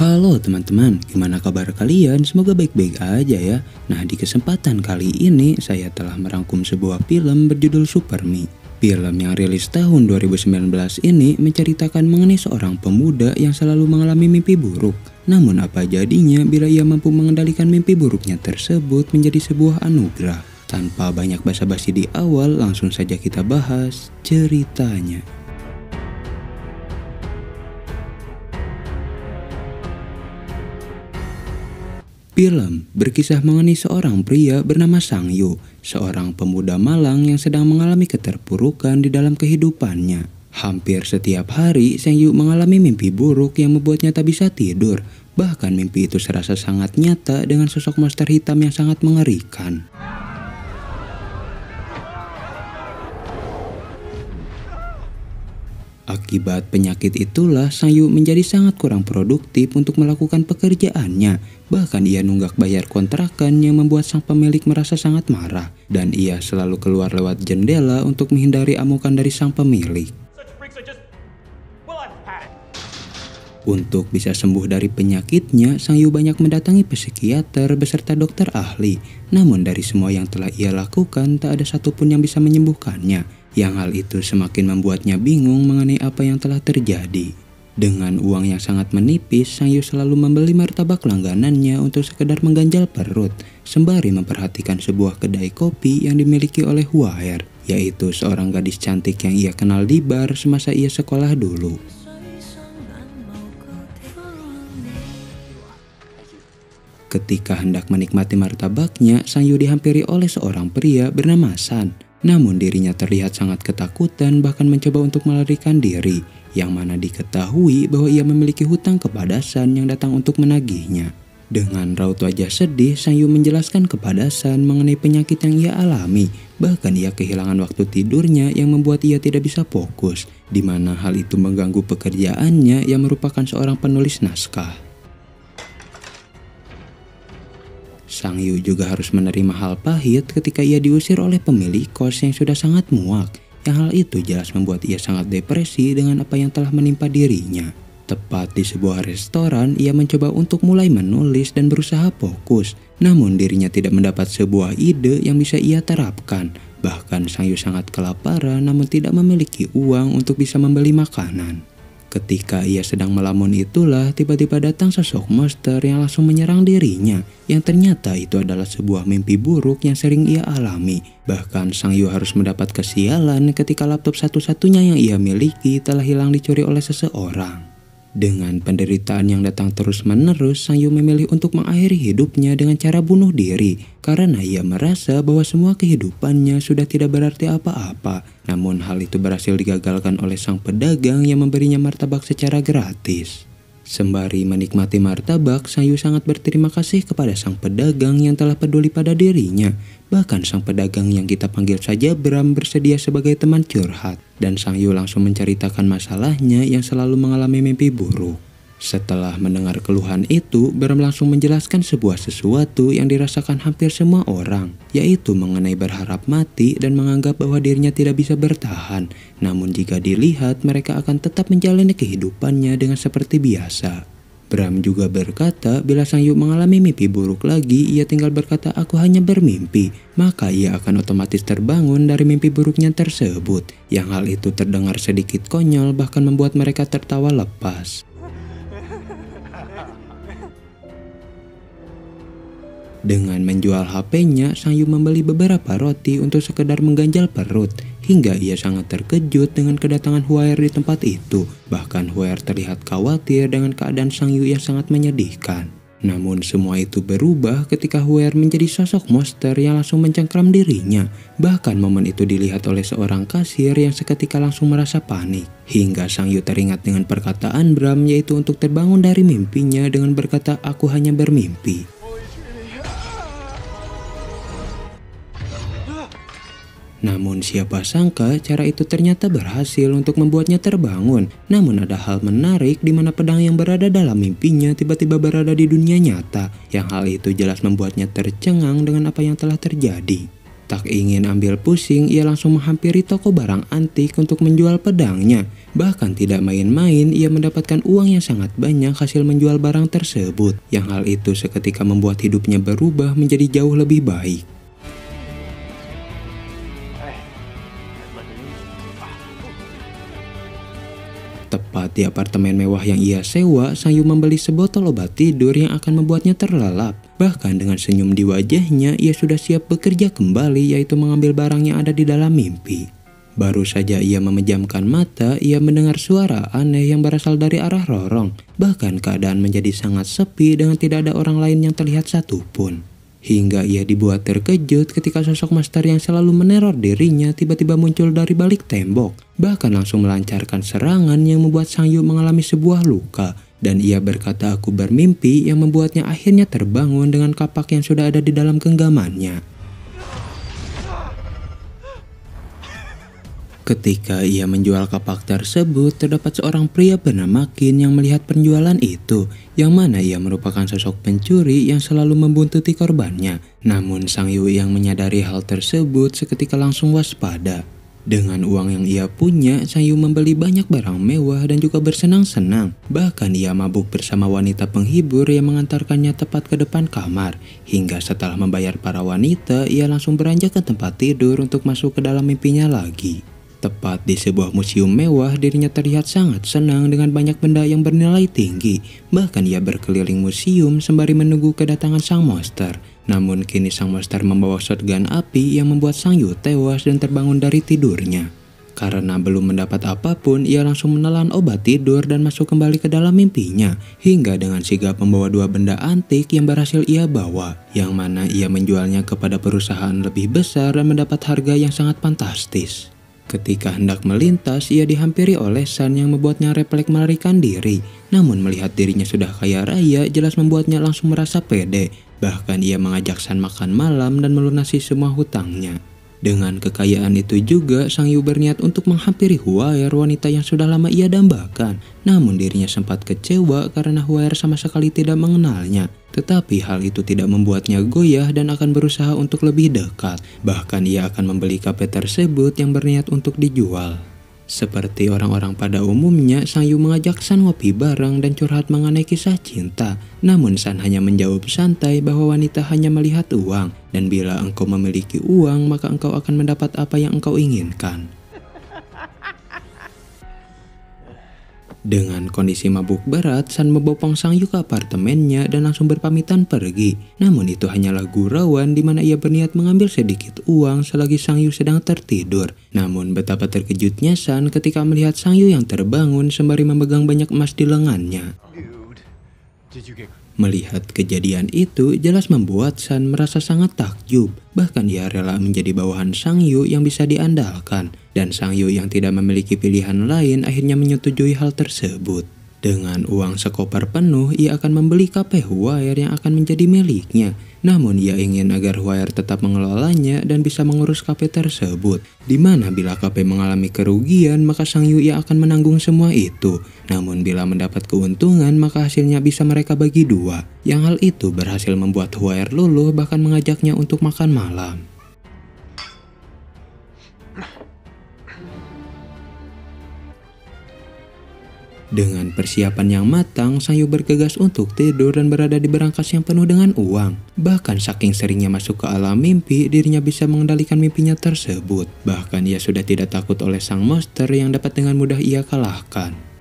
Halo teman-teman, gimana kabar kalian? Semoga baik-baik aja ya. Nah, di kesempatan kali ini saya telah merangkum sebuah film berjudul Super Me. Film yang rilis tahun 2019 ini menceritakan mengenai seorang pemuda yang selalu mengalami mimpi buruk. Namun apa jadinya bila ia mampu mengendalikan mimpi buruknya tersebut menjadi sebuah anugerah? Tanpa banyak basa-basi di awal, langsung saja kita bahas ceritanya. Film berkisah mengenai seorang pria bernama Sang-yu, seorang pemuda malang yang sedang mengalami keterpurukan di dalam kehidupannya. Hampir setiap hari, Sang-yu mengalami mimpi buruk yang membuatnya tak bisa tidur. Bahkan mimpi itu serasa sangat nyata dengan sosok monster hitam yang sangat mengerikan. Akibat penyakit itulah Sang-yu menjadi sangat kurang produktif untuk melakukan pekerjaannya. Bahkan ia nunggak bayar kontrakan yang membuat sang pemilik merasa sangat marah. Dan ia selalu keluar lewat jendela untuk menghindari amukan dari sang pemilik. Untuk bisa sembuh dari penyakitnya, Sang-yu banyak mendatangi psikiater beserta dokter ahli. Namun dari semua yang telah ia lakukan, tak ada satupun yang bisa menyembuhkannya. Yang hal itu semakin membuatnya bingung mengenai apa yang telah terjadi. Dengan uang yang sangat menipis, Sang-yu selalu membeli martabak langganannya untuk sekedar mengganjal perut, sembari memperhatikan sebuah kedai kopi yang dimiliki oleh Hwaer, yaitu seorang gadis cantik yang ia kenal di bar semasa ia sekolah dulu. Ketika hendak menikmati martabaknya, Sang-yu dihampiri oleh seorang pria bernama San. Namun dirinya terlihat sangat ketakutan, bahkan mencoba untuk melarikan diri, yang mana diketahui bahwa ia memiliki hutang kepada San yang datang untuk menagihnya. Dengan raut wajah sedih, Sang-yu menjelaskan kepada San mengenai penyakit yang ia alami. Bahkan ia kehilangan waktu tidurnya yang membuat ia tidak bisa fokus, di mana hal itu mengganggu pekerjaannya yang merupakan seorang penulis naskah. Sang-yu juga harus menerima hal pahit ketika ia diusir oleh pemilik kos yang sudah sangat muak. Yang hal itu jelas membuat ia sangat depresi dengan apa yang telah menimpa dirinya. Tepat di sebuah restoran, ia mencoba untuk mulai menulis dan berusaha fokus. Namun dirinya tidak mendapat sebuah ide yang bisa ia terapkan. Bahkan Sang-yu sangat kelaparan namun tidak memiliki uang untuk bisa membeli makanan. Ketika ia sedang melamun itulah tiba-tiba datang sosok monster yang langsung menyerang dirinya, yang ternyata itu adalah sebuah mimpi buruk yang sering ia alami. Bahkan Sang-yu harus mendapat kesialan ketika laptop satu-satunya yang ia miliki telah hilang dicuri oleh seseorang. Dengan penderitaan yang datang terus-menerus, Sang-yu memilih untuk mengakhiri hidupnya dengan cara bunuh diri karena ia merasa bahwa semua kehidupannya sudah tidak berarti apa-apa. Namun hal itu berhasil digagalkan oleh sang pedagang yang memberinya martabak secara gratis. Sembari menikmati martabak, Sang-yu sangat berterima kasih kepada sang pedagang yang telah peduli pada dirinya. Bahkan sang pedagang yang kita panggil saja Bram bersedia sebagai teman curhat. Dan Sang-yu langsung menceritakan masalahnya yang selalu mengalami mimpi buruk. Setelah mendengar keluhan itu, Bram langsung menjelaskan sebuah sesuatu yang dirasakan hampir semua orang, yaitu mengenai berharap mati dan menganggap bahwa dirinya tidak bisa bertahan. Namun jika dilihat, mereka akan tetap menjalani kehidupannya dengan seperti biasa. Bram juga berkata bila Sang-yu mengalami mimpi buruk lagi, ia tinggal berkata aku hanya bermimpi, maka ia akan otomatis terbangun dari mimpi buruknya tersebut. Yang hal itu terdengar sedikit konyol, bahkan membuat mereka tertawa lepas. Dengan menjual HP-nya, Sang-yu membeli beberapa roti untuk sekedar mengganjal perut. Hingga ia sangat terkejut dengan kedatangan Hwaer di tempat itu. Bahkan Hwaer terlihat khawatir dengan keadaan Sang-yu yang sangat menyedihkan. Namun semua itu berubah ketika Hwaer menjadi sosok monster yang langsung mencengkram dirinya. Bahkan momen itu dilihat oleh seorang kasir yang seketika langsung merasa panik. Hingga Sang-yu teringat dengan perkataan Bram, yaitu untuk terbangun dari mimpinya dengan berkata aku hanya bermimpi. Namun siapa sangka cara itu ternyata berhasil untuk membuatnya terbangun. Namun ada hal menarik di mana pedang yang berada dalam mimpinya tiba-tiba berada di dunia nyata. Yang hal itu jelas membuatnya tercengang dengan apa yang telah terjadi. Tak ingin ambil pusing, ia langsung menghampiri toko barang antik untuk menjual pedangnya. Bahkan tidak main-main, ia mendapatkan uang yang sangat banyak hasil menjual barang tersebut. Yang hal itu seketika membuat hidupnya berubah menjadi jauh lebih baik. Tepat di apartemen mewah yang ia sewa, Sang Yu membeli sebotol obat tidur yang akan membuatnya terlelap. Bahkan dengan senyum di wajahnya, ia sudah siap bekerja kembali, yaitu mengambil barang yang ada di dalam mimpi. Baru saja ia memejamkan mata, ia mendengar suara aneh yang berasal dari arah lorong. Bahkan keadaan menjadi sangat sepi dengan tidak ada orang lain yang terlihat satupun. Hingga ia dibuat terkejut ketika sosok master yang selalu meneror dirinya tiba-tiba muncul dari balik tembok. Bahkan langsung melancarkan serangan yang membuat Sang Yu mengalami sebuah luka. Dan ia berkata aku bermimpi yang membuatnya akhirnya terbangun dengan kapak yang sudah ada di dalam genggamannya. Ketika ia menjual kapak tersebut, terdapat seorang pria bernama Qin yang melihat penjualan itu, yang mana ia merupakan sosok pencuri yang selalu membuntuti korbannya. Namun Sang Yu yang menyadari hal tersebut seketika langsung waspada. Dengan uang yang ia punya, Sang Yu membeli banyak barang mewah dan juga bersenang-senang. Bahkan ia mabuk bersama wanita penghibur yang mengantarkannya tepat ke depan kamar. Hingga setelah membayar para wanita, ia langsung beranjak ke tempat tidur untuk masuk ke dalam mimpinya lagi. Tepat di sebuah museum mewah, dirinya terlihat sangat senang dengan banyak benda yang bernilai tinggi. Bahkan ia berkeliling museum sembari menunggu kedatangan sang monster. Namun kini sang monster membawa shotgun api yang membuat Sang Yu tewas dan terbangun dari tidurnya. Karena belum mendapat apapun, ia langsung menelan obat tidur dan masuk kembali ke dalam mimpinya. Hingga dengan sigap membawa dua benda antik yang berhasil ia bawa. Yang mana ia menjualnya kepada perusahaan lebih besar dan mendapat harga yang sangat fantastis. Ketika hendak melintas, ia dihampiri oleh San yang membuatnya refleks melarikan diri. Namun melihat dirinya sudah kaya raya, jelas membuatnya langsung merasa pede. Bahkan ia mengajak San makan malam dan melunasi semua hutangnya. Dengan kekayaan itu juga, Sang Yu berniat untuk menghampiri Hwaer, wanita yang sudah lama ia dambakan. Namun dirinya sempat kecewa karena Hwaer sama sekali tidak mengenalnya. Tetapi hal itu tidak membuatnya goyah dan akan berusaha untuk lebih dekat. Bahkan ia akan membeli kafe tersebut yang berniat untuk dijual. Seperti orang-orang pada umumnya, Sang Yu mengajak San ngopi bareng dan curhat mengenai kisah cinta. Namun San hanya menjawab santai bahwa wanita hanya melihat uang. Dan bila engkau memiliki uang, maka engkau akan mendapat apa yang engkau inginkan. Dengan kondisi mabuk berat, San membopong Sang Yu ke apartemennya dan langsung berpamitan pergi. Namun itu hanyalah gurauan di mana ia berniat mengambil sedikit uang selagi Sang Yu sedang tertidur. Namun betapa terkejutnya San ketika melihat Sang Yu yang terbangun sembari memegang banyak emas di lengannya. Melihat kejadian itu jelas membuat San merasa sangat takjub. Bahkan ia rela menjadi bawahan Sang Yu yang bisa diandalkan. Dan Sang Yu yang tidak memiliki pilihan lain akhirnya menyetujui hal tersebut. Dengan uang sekopar penuh, ia akan membeli kafe Hwaer yang akan menjadi miliknya. Namun ia ingin agar Hwaer tetap mengelolanya dan bisa mengurus kafe tersebut. Dimana bila kafe mengalami kerugian, maka Sang Yu ia akan menanggung semua itu. Namun bila mendapat keuntungan, maka hasilnya bisa mereka bagi dua. Yang hal itu berhasil membuat Hwaer luluh bahkan mengajaknya untuk makan malam. Dengan persiapan yang matang, Sang Yu bergegas untuk tidur dan berada di berangkas yang penuh dengan uang. Bahkan saking seringnya masuk ke alam mimpi, dirinya bisa mengendalikan mimpinya tersebut. Bahkan ia sudah tidak takut oleh sang monster yang dapat dengan mudah ia kalahkan.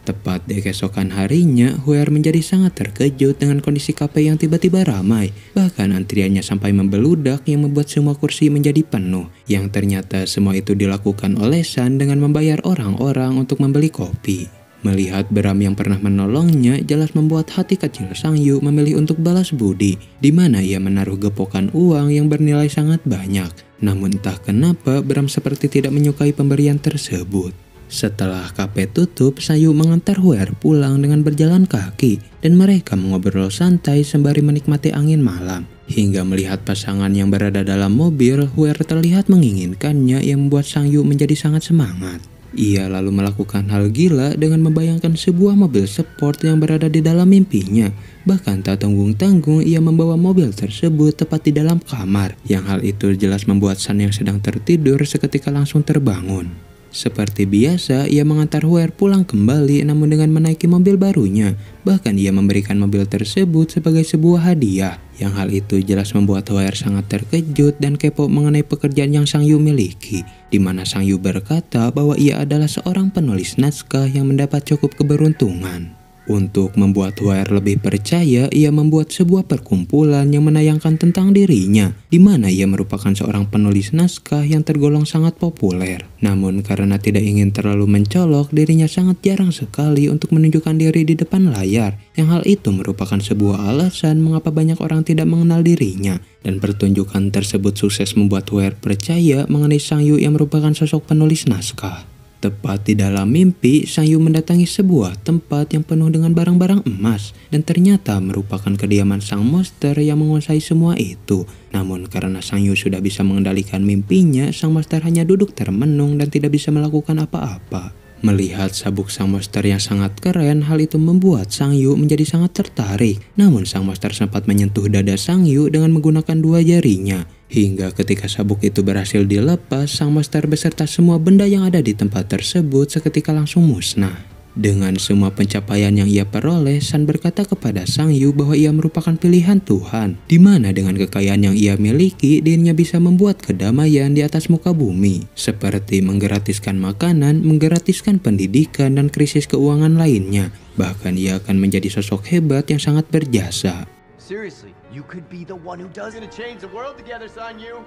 Tepat di keesokan harinya, Hwaer menjadi sangat terkejut dengan kondisi kafe yang tiba-tiba ramai. Bahkan antriannya sampai membeludak yang membuat semua kursi menjadi penuh. Yang ternyata semua itu dilakukan oleh San dengan membayar orang-orang untuk membeli kopi. Melihat Bram yang pernah menolongnya jelas membuat hati kecil Sang Yu memilih untuk balas budi. Di mana ia menaruh gepokan uang yang bernilai sangat banyak. Namun entah kenapa Bram seperti tidak menyukai pemberian tersebut. Setelah kafe tutup, Sang Yu mengantar Hwaer pulang dengan berjalan kaki dan mereka mengobrol santai sembari menikmati angin malam. Hingga melihat pasangan yang berada dalam mobil, Hwaer terlihat menginginkannya yang membuat Sang Yu menjadi sangat semangat. Ia lalu melakukan hal gila dengan membayangkan sebuah mobil sport yang berada di dalam mimpinya. Bahkan tak tanggung-tanggung ia membawa mobil tersebut tepat di dalam kamar. Yang hal itu jelas membuat Sun yang sedang tertidur seketika langsung terbangun. Seperti biasa, ia mengantar Hwaer pulang kembali namun dengan menaiki mobil barunya. Bahkan ia memberikan mobil tersebut sebagai sebuah hadiah. Yang hal itu jelas membuat Hwaer sangat terkejut dan kepo mengenai pekerjaan yang Sang-yu miliki. Di mana Sang-yu berkata bahwa ia adalah seorang penulis naskah yang mendapat cukup keberuntungan. Untuk membuat Hwaer lebih percaya, ia membuat sebuah perkumpulan yang menayangkan tentang dirinya, di mana ia merupakan seorang penulis naskah yang tergolong sangat populer. Namun karena tidak ingin terlalu mencolok, dirinya sangat jarang sekali untuk menunjukkan diri di depan layar, yang hal itu merupakan sebuah alasan mengapa banyak orang tidak mengenal dirinya. Dan pertunjukan tersebut sukses membuat Hwaer percaya mengenai Sang-yu yang merupakan sosok penulis naskah. Tepat di dalam mimpi, Sang-yu mendatangi sebuah tempat yang penuh dengan barang-barang emas dan ternyata merupakan kediaman sang monster yang menguasai semua itu. Namun karena Sang-yu sudah bisa mengendalikan mimpinya, sang monster hanya duduk termenung dan tidak bisa melakukan apa-apa. Melihat sabuk sang monster yang sangat keren, hal itu membuat Sang-yu menjadi sangat tertarik. Namun sang monster sempat menyentuh dada Sang-yu dengan menggunakan dua jarinya. Hingga ketika sabuk itu berhasil dilepas, sang monster beserta semua benda yang ada di tempat tersebut seketika langsung musnah. Dengan semua pencapaian yang ia peroleh, Sun berkata kepada Sang-yu bahwa ia merupakan pilihan Tuhan, di mana dengan kekayaan yang ia miliki, dirinya bisa membuat kedamaian di atas muka bumi, seperti menggratiskan makanan, menggratiskan pendidikan, dan krisis keuangan lainnya. Bahkan ia akan menjadi sosok hebat yang sangat berjasa. Seriously, you could be the one who does it. Change the world together, Sang-yu.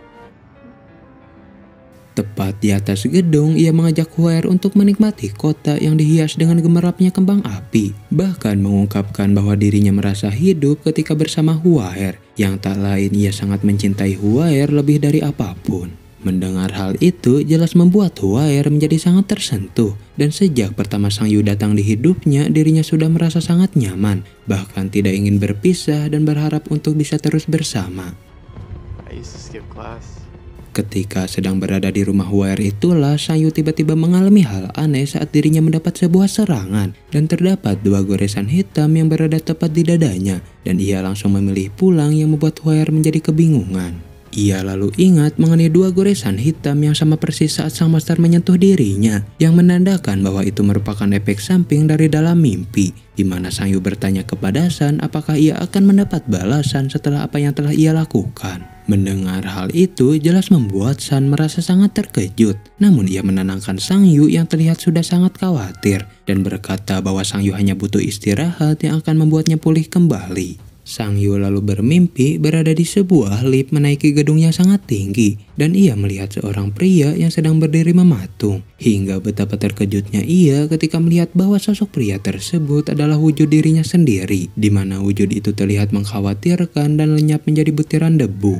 Tepat di atas gedung, ia mengajak Hwaer untuk menikmati kota yang dihias dengan gemerlapnya kembang api. Bahkan mengungkapkan bahwa dirinya merasa hidup ketika bersama Hwaer. Yang tak lain, ia sangat mencintai Hwaer lebih dari apapun. Mendengar hal itu jelas membuat Hwaer menjadi sangat tersentuh. Dan sejak pertama Sang-yu datang di hidupnya, dirinya sudah merasa sangat nyaman. Bahkan tidak ingin berpisah dan berharap untuk bisa terus bersama. I used to skip class. Ketika sedang berada di rumah Hwaer itulah, Sang-yu tiba-tiba mengalami hal aneh saat dirinya mendapat sebuah serangan. Dan terdapat dua goresan hitam yang berada tepat di dadanya. Dan ia langsung memilih pulang yang membuat Hwaer menjadi kebingungan. Ia lalu ingat mengenai dua goresan hitam yang sama persis saat sang monster menyentuh dirinya, yang menandakan bahwa itu merupakan efek samping dari dalam mimpi, di mana Sang-yu bertanya kepada Sun apakah ia akan mendapat balasan setelah apa yang telah ia lakukan. Mendengar hal itu jelas membuat Sun merasa sangat terkejut, namun ia menenangkan Sang-yu yang terlihat sudah sangat khawatir dan berkata bahwa Sang-yu hanya butuh istirahat yang akan membuatnya pulih kembali. Sang-yu lalu bermimpi berada di sebuah lift menaiki gedung yang sangat tinggi dan ia melihat seorang pria yang sedang berdiri mematung. Hingga betapa terkejutnya ia ketika melihat bahwa sosok pria tersebut adalah wujud dirinya sendiri, di mana wujud itu terlihat mengkhawatirkan dan lenyap menjadi butiran debu.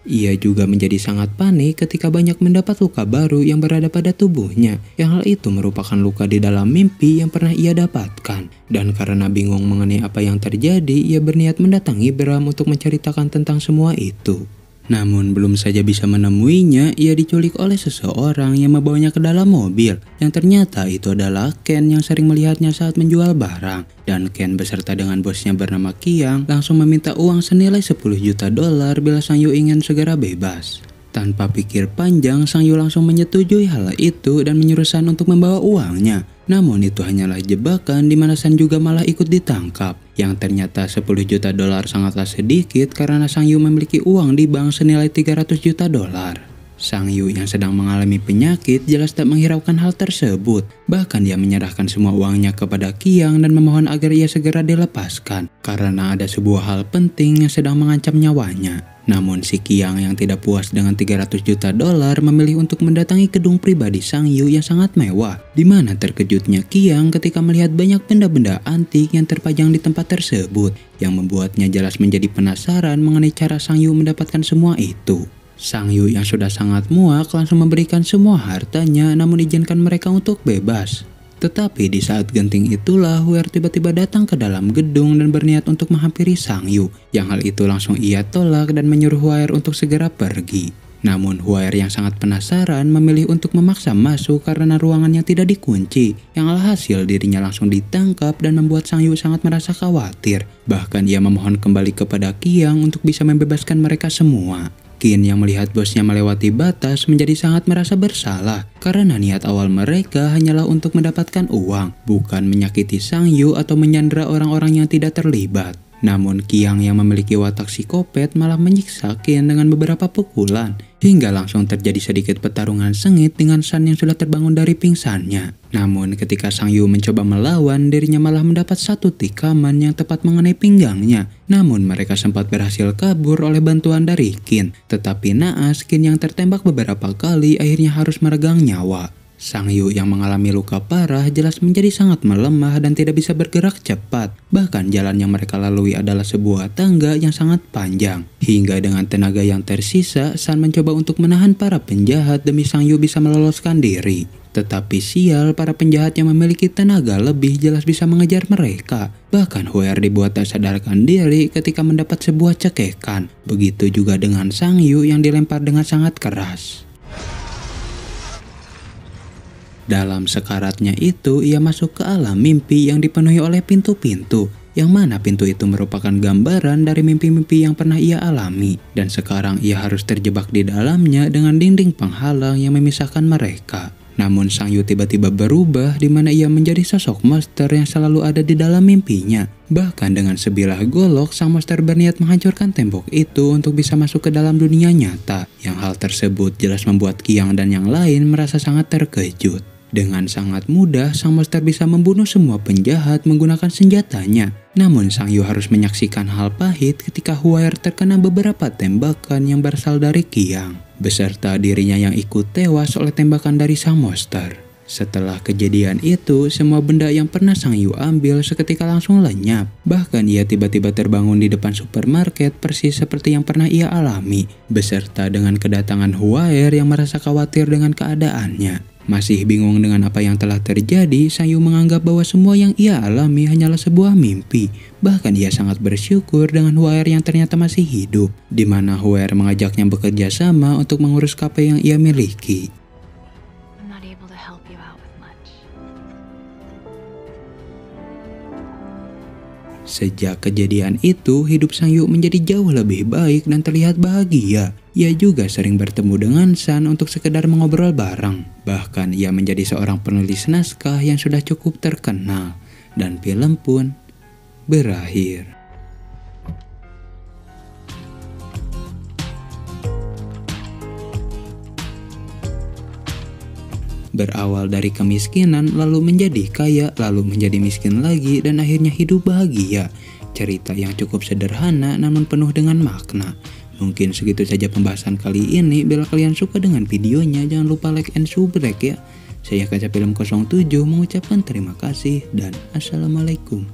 Ia juga menjadi sangat panik ketika banyak mendapat luka baru yang berada pada tubuhnya, yang hal itu merupakan luka di dalam mimpi yang pernah ia dapatkan. Dan karena bingung mengenai apa yang terjadi, ia berniat mendatangi Bram untuk menceritakan tentang semua itu. Namun belum saja bisa menemuinya, ia diculik oleh seseorang yang membawanya ke dalam mobil, yang ternyata itu adalah Ken yang sering melihatnya saat menjual barang. Dan Ken beserta dengan bosnya bernama Qiang langsung meminta uang senilai 10 juta dolar bila Sang-yu ingin segera bebas. Tanpa pikir panjang, Sang-yu langsung menyetujui hal itu dan menyuruh Sun untuk membawa uangnya. Namun itu hanyalah jebakan di mana Sun juga malah ikut ditangkap. Yang ternyata 10 juta dolar sangatlah sedikit karena Sang-yu memiliki uang di bank senilai 300 juta dolar. Sang-yu yang sedang mengalami penyakit jelas tak menghiraukan hal tersebut. Bahkan dia menyerahkan semua uangnya kepada Qiang dan memohon agar ia segera dilepaskan karena ada sebuah hal penting yang sedang mengancam nyawanya. Namun si Qiang yang tidak puas dengan 300 juta dolar memilih untuk mendatangi gedung pribadi Sang-yu yang sangat mewah, di mana terkejutnya Qiang ketika melihat banyak benda-benda antik yang terpajang di tempat tersebut, yang membuatnya jelas menjadi penasaran mengenai cara Sang-yu mendapatkan semua itu. Sang-yu yang sudah sangat muak langsung memberikan semua hartanya namun izinkan mereka untuk bebas. Tetapi di saat genting itulah Hwaer tiba-tiba datang ke dalam gedung dan berniat untuk menghampiri Sang-yu. Yang hal itu langsung ia tolak dan menyuruh Hwaer untuk segera pergi. Namun Hwaer yang sangat penasaran memilih untuk memaksa masuk karena ruangan yang tidak dikunci, yang alhasil dirinya langsung ditangkap dan membuat Sang Yu sangat merasa khawatir. Bahkan ia memohon kembali kepada Qiang untuk bisa membebaskan mereka semua. Qin yang melihat bosnya melewati batas menjadi sangat merasa bersalah karena niat awal mereka hanyalah untuk mendapatkan uang, bukan menyakiti Sang Yu atau menyandera orang-orang yang tidak terlibat. Namun Qiang yang memiliki watak psikopat malah menyiksa Qin dengan beberapa pukulan, hingga langsung terjadi sedikit pertarungan sengit dengan San yang sudah terbangun dari pingsannya. Namun ketika Sang Yu mencoba melawan, dirinya malah mendapat satu tikaman yang tepat mengenai pinggangnya. Namun mereka sempat berhasil kabur oleh bantuan dari Qin, tetapi naas Qin yang tertembak beberapa kali akhirnya harus meregang nyawa. Sang Yu yang mengalami luka parah jelas menjadi sangat melemah dan tidak bisa bergerak cepat. Bahkan jalan yang mereka lalui adalah sebuah tangga yang sangat panjang. Hingga dengan tenaga yang tersisa, San mencoba untuk menahan para penjahat demi Sang Yu bisa meloloskan diri. Tetapi sial, para penjahat yang memiliki tenaga lebih jelas bisa mengejar mereka. Bahkan Hwaer dibuat tak sadarkan diri ketika mendapat sebuah cekekan. Begitu juga dengan Sang Yu yang dilempar dengan sangat keras. Dalam sekaratnya itu, ia masuk ke alam mimpi yang dipenuhi oleh pintu-pintu, yang mana pintu itu merupakan gambaran dari mimpi-mimpi yang pernah ia alami. Dan sekarang ia harus terjebak di dalamnya dengan dinding penghalang yang memisahkan mereka. Namun Sang Yu tiba-tiba berubah di mana ia menjadi sosok monster yang selalu ada di dalam mimpinya. Bahkan dengan sebilah golok, sang monster berniat menghancurkan tembok itu untuk bisa masuk ke dalam dunia nyata. Yang hal tersebut jelas membuat Qiang dan yang lain merasa sangat terkejut. Dengan sangat mudah, sang monster bisa membunuh semua penjahat menggunakan senjatanya. Namun Sang Yu harus menyaksikan hal pahit ketika Hwaer terkena beberapa tembakan yang berasal dari Qiang, beserta dirinya yang ikut tewas oleh tembakan dari sang monster. Setelah kejadian itu, semua benda yang pernah Sang Yu ambil seketika langsung lenyap. Bahkan ia tiba-tiba terbangun di depan supermarket persis seperti yang pernah ia alami, beserta dengan kedatangan Hwaer yang merasa khawatir dengan keadaannya. Masih bingung dengan apa yang telah terjadi, Sang Yu menganggap bahwa semua yang ia alami hanyalah sebuah mimpi. Bahkan ia sangat bersyukur dengan Hwaer yang ternyata masih hidup, di mana Hwaer mengajaknya bekerja sama untuk mengurus kafe yang ia miliki. Sejak kejadian itu, hidup Sang Yu menjadi jauh lebih baik dan terlihat bahagia. Ia juga sering bertemu dengan San untuk sekedar mengobrol bareng. Bahkan ia menjadi seorang penulis naskah yang sudah cukup terkenal. Dan film pun berakhir. Berawal dari kemiskinan, lalu menjadi kaya, lalu menjadi miskin lagi, dan akhirnya hidup bahagia. Cerita yang cukup sederhana namun penuh dengan makna. Mungkin segitu saja pembahasan kali ini. Bila kalian suka dengan videonya, jangan lupa like and subscribe ya. Saya Kaca Film 07 mengucapkan terima kasih dan assalamualaikum.